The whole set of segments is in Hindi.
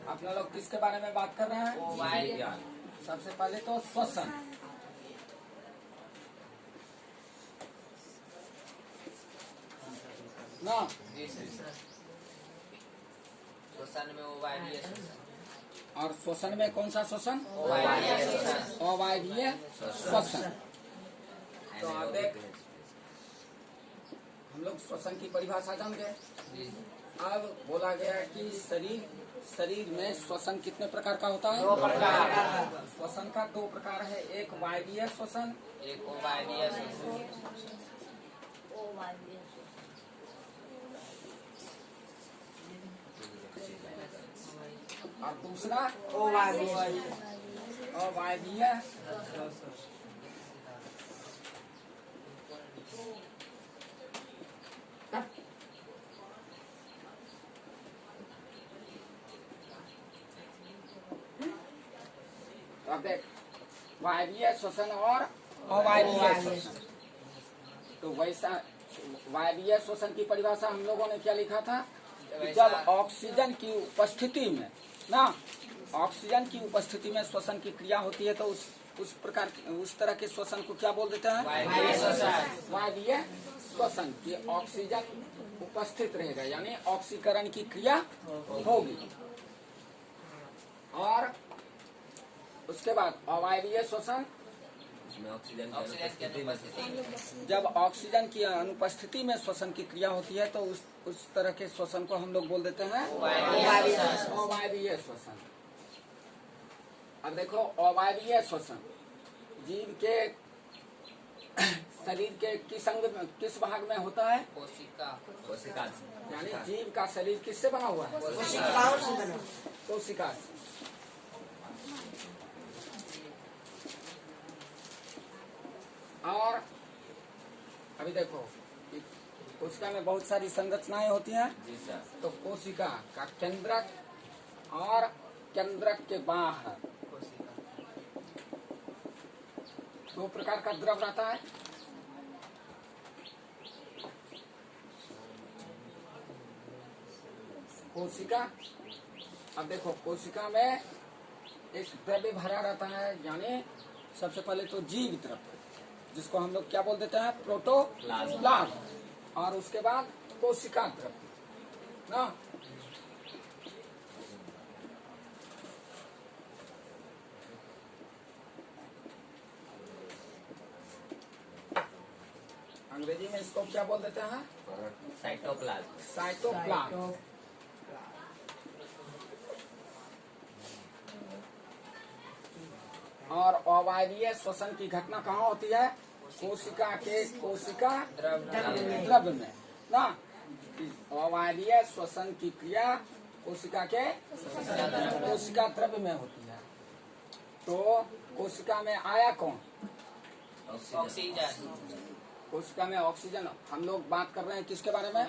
आप लोग किसके बारे में बात कर रहे हैं? सबसे पहले तो श्वसन। ना श्वसन में वायवीय श्वसन, और श्वसन में कौन सा श्वसन? अवायवीय श्वसन। तो आप देख, हम लोग श्वसन की परिभाषा जान गए। अब बोला गया कि शरीर में श्वसन कितने प्रकार का होता है? 2 प्रकार। श्वसन का 2 प्रकार है, एक वायवीय श्वसन, एक वायवीय श्वसन। और दूसरा अवायवीय। अब देख, वायवीय श्वसन और अवायवीय श्वसन। तो वैसा वायवीय श्वसन की परिभाषा हम लोगों ने क्या लिखा था कि जब ऑक्सीजन की उपस्थिति में ऑक्सीजन की उपस्थिति में श्वसन की क्रिया होती है तो उस तरह के श्वसन को क्या बोल देते हैं? वायवीय श्वसन की ऑक्सीजन उपस्थित रहेगा, यानी ऑक्सीकरण की क्रिया होगी। और उसके बाद अवायवीय श्वसन, जब ऑक्सीजन की अनुपस्थिति में श्वसन की क्रिया होती है तो उस तरह के श्वसन को हम लोग बोल देते हैं अवायवीय श्वसन। अब देखो, अवायवीय श्वसन जीव के शरीर के किस भाग में होता है? कोशिका। यानी जीव का शरीर किससे बना हुआ है? कोशिका से। और अभी देखो, कोशिका में बहुत सारी संरचनाएं होती हैं। तो कोशिका का केंद्रक और केंद्रक के बाहर 2 प्रकार का द्रव रहता है। कोशिका, अब देखो, कोशिका में एक द्रव्य भरा रहता है, यानी सबसे पहले तो जीव द्रव्य, जिसको हम लोग क्या बोल देते हैं? प्रोटोप्लाज्म। और उसके बाद कोशिका द्रव्य ना। अंग्रेजी में इसको क्या बोल देते हैं? साइटोप्लाज्म। और अवायवीय श्वसन की घटना कहाँ होती है? कोशिका के कोशिका द्रव्य में ना। अवायवीय श्वसन की क्रिया कोशिका के कोशिका द्रव्य में होती है। तो कोशिका में आया कौन? ऑक्सीजन। कोशिका में ऑक्सीजन। हम लोग बात कर रहे हैं किसके बारे में?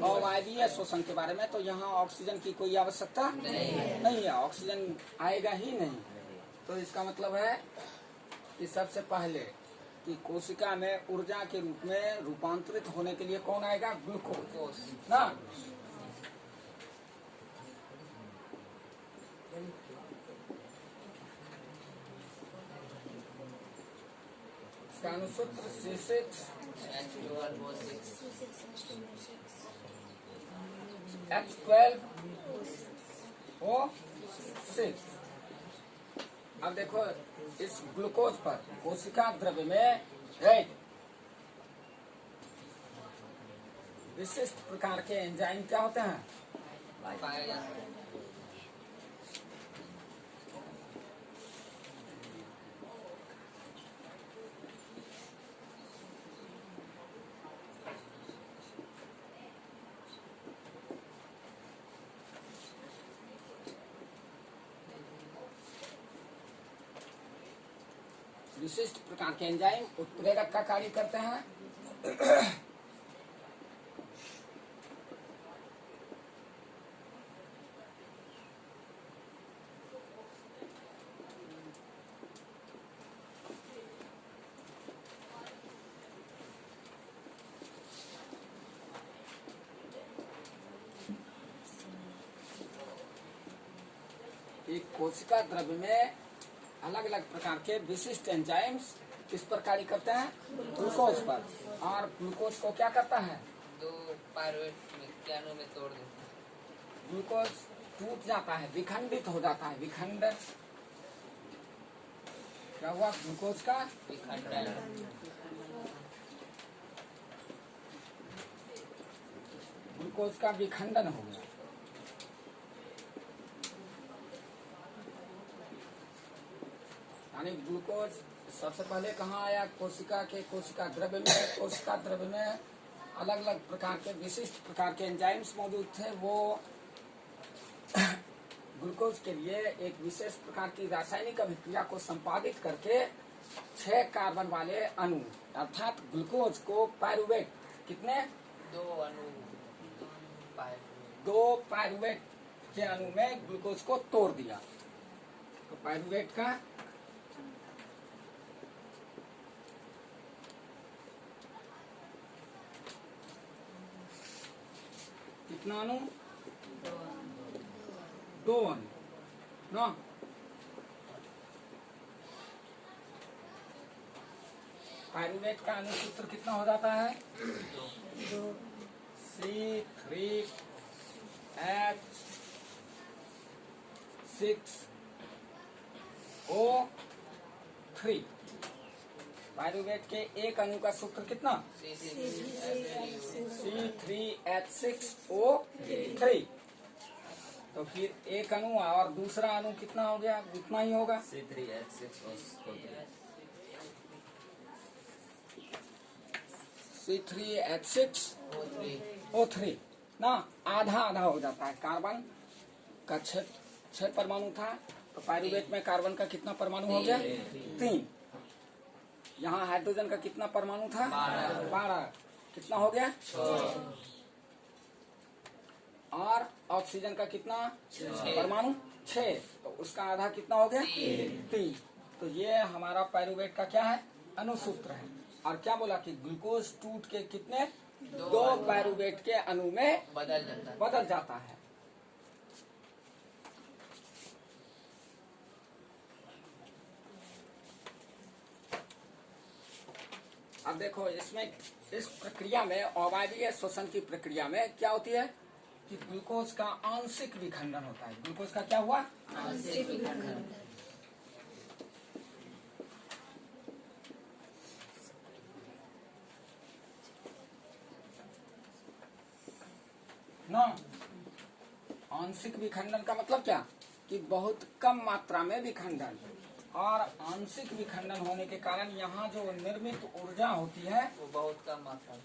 अवायवीय श्वसन के बारे में। तो यहाँ ऑक्सीजन की कोई आवश्यकता नहीं है, ऑक्सीजन आएगा ही नहीं। तो इसका मतलब है कि सबसे पहले कि कोशिका में ऊर्जा के रूप में रूपांतरित होने के लिए कौन आएगा? ग्लूकोज ना। इसका अनुसूत्र C6 H12O6। अब देखो, इस ग्लूकोज पर कोशिका द्रव्य में विशिष्ट प्रकार के एंजाइम क्या होते हैं? विशिष्ट प्रकार के एंजाइम उत्प्रेरक का कार्य करते हैं। कि कोशिका द्रव्य में अलग अलग प्रकार के विशिष्ट एंजाइम्स किस पर कार्य करते हैं? ग्लूकोज पर। और ग्लूकोज को क्या करता है? 2 पायरुवेट में क्या में तोड़ देते हैं। ग्लूकोज टूट जाता है, विखंडित हो जाता है। विखंडन क्या हुआ? ग्लूकोज का विखंडन। ग्लूकोज का विखंडन हो गया। यानी ग्लूकोज सबसे पहले कहाँ आया? कोशिका के कोशिका द्रव्य में। कोशिका द्रव्य में अलग अलग प्रकार के विशिष्ट प्रकार के एंजाइम्स मौजूद थे। वो ग्लूकोज के लिए एक विशेष प्रकार की रासायनिक अभिक्रिया को संपादित करके 6 कार्बन वाले अणु अर्थात ग्लूकोज को पायरुवेट कितने? 2 अणु पायरुवेट। 2 पायरुवेट के अणु में ग्लूकोज को तोड़ दिया। तो पायरुवेट का कितना अणु? 2 अणु ना। पायरुवेट का अणु सूत्र कितना हो जाता है? 3H6O3। पायरुवेट के एक अणु का सूत्र कितना? C3H6O3। तो फिर एक अणु और दूसरा अणु कितना हो गया? उतना ही होगा। C3H6O3 ना, आधा आधा हो जाता है। कार्बन का 6 परमाणु था, तो पायरुवेट में कार्बन का कितना परमाणु हो गया? 3। यहाँ हाइड्रोजन का कितना परमाणु था? 12। कितना हो गया? 6। और ऑक्सीजन का कितना परमाणु? 6। तो उसका आधा कितना हो गया? 3। तो ये हमारा पायरुवेट का क्या है? अनुसूत्र है। और क्या बोला कि ग्लूकोज टूट के कितने? 2 पायरुवेट के अणु में बदल जाता है। अब देखो इसमें, इस प्रक्रिया में, अवायवीय श्वसन की प्रक्रिया में क्या होती है कि ग्लूकोज का आंशिक विखंडन होता है। ग्लूकोज का क्या हुआ? आंशिक विखंडन। ना, आंशिक विखंडन का मतलब क्या? कि बहुत कम मात्रा में विखंडन। और आंशिक विखंडन होने के कारण यहाँ जो निर्मित ऊर्जा होती है वो बहुत कम मात्रा में।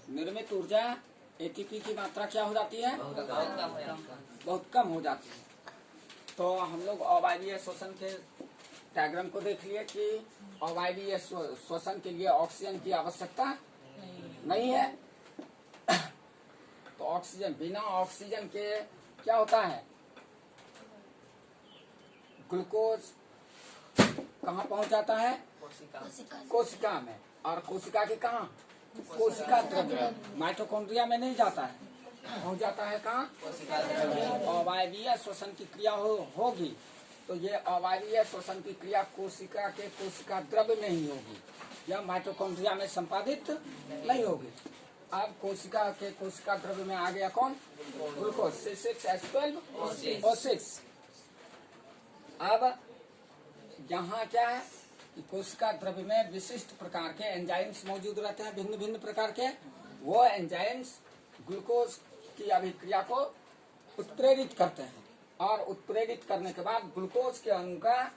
निर्मित ऊर्जा एटीपी की मात्रा क्या हो जाती है? बहुत कम हो जाती है। तो हम लोग अवायवीय श्वसन के डायग्राम को देख लिए कि अवायवीय श्वसन के लिए ऑक्सीजन की आवश्यकता नहीं है। तो ऑक्सीजन, बिना ऑक्सीजन के क्या होता है? ग्लूकोज कहाँ पहुंच जाता है? कोशिका में। और कोशिका के कहाँ? कोशिका द्रव्य। माइटोकॉन्ड्रिया में नहीं जाता है, पहुंच जाता है कहाँ? अवायवीय श्वसन की क्रिया होगी तो ये अवायवीय श्वसन की क्रिया कोशिका के कोशिका द्रव्य में ही होगी, या माइटोकॉन्ड्रिया में संपादित नहीं होगी। अब कोशिका के कोशिका द्रव्य में आ गया कौन? Glucose, C6H12O6। अब यहाँ क्या है कि कोशिका द्रव्य में विशिष्ट प्रकार के एंजाइम्स मौजूद रहते हैं, भिन्न भिन्न प्रकार के। वो एंजाइम्स ग्लूकोज की अभिक्रिया को उत्प्रेरित करते हैं, और उत्प्रेरित करने के बाद ग्लूकोज के अणु का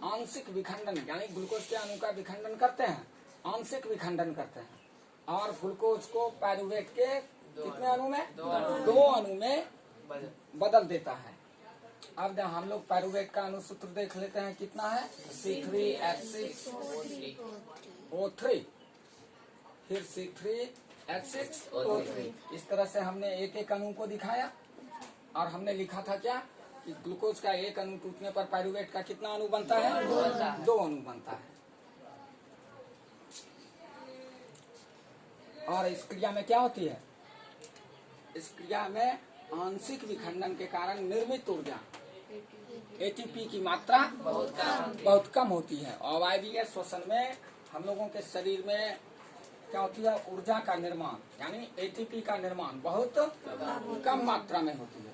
आंशिक विखंडन, यानी ग्लूकोज के अणु का विखंडन करते हैं, आंशिक विखंडन करते हैं, और ग्लूकोज को पायरुवेट के कितने अणु में? 2 अणु में बदल देता है। अब हम लोग पाइरुवेट का अनुसूत्र देख लेते हैं, कितना है C3H6O3, फिर C3H6O3। इस तरह से हमने एक एक अणु को दिखाया और हमने लिखा था क्या कि ग्लूकोज का एक अणु टूटने पर पाइरुवेट का कितना अणु बनता है? 2 अणु बनता है। और इस क्रिया में क्या होती है? इस क्रिया में आंशिक विखंडन के कारण निर्मित ऊर्जा एटीपी की मात्रा बहुत कम होती है। अवायवीय श्वसन में हम लोगों के शरीर में क्या होती है? ऊर्जा का निर्माण यानी एटीपी का निर्माण बहुत कम मात्रा में होती है।